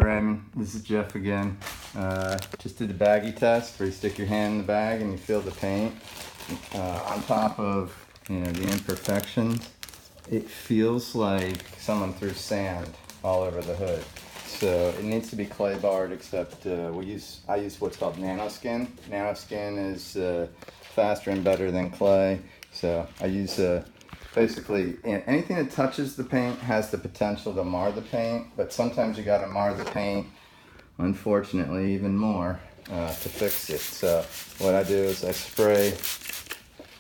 Raymond, this is Jeff again. Just did a baggie test where you stick your hand in the bag and you feel the paint. On top of the imperfections, it feels like someone threw sand all over the hood. So it needs to be clay barred, except I use what's called nano skin. Nano skin is faster and better than clay. So I use basically anything that touches the paint has the potential to mar the paint, but sometimes you got to mar the paint, unfortunately, even more to fix it. So what I do is I spray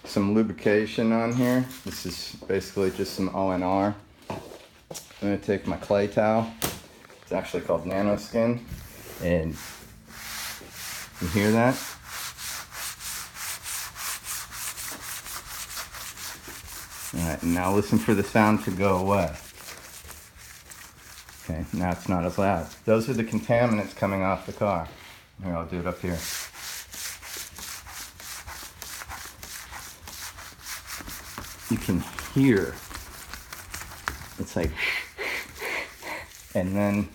some lubrication on here. This is basically just some ONR. I'm going to take my clay towel. It's actually called nano skin, and you hear that? Alright, now listen for the sound to go away. Okay, now it's not as loud. Those are the contaminants coming off the car. Here, I'll do it up here. You can hear, it's like, and then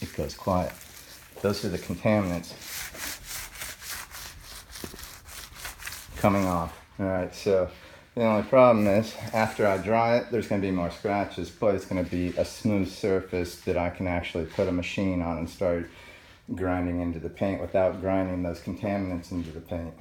it goes quiet. Those are the contaminants coming off. Alright, so the only problem is, after I dry it, there's going to be more scratches, but it's going to be a smooth surface that I can actually put a machine on and start grinding into the paint without grinding those contaminants into the paint.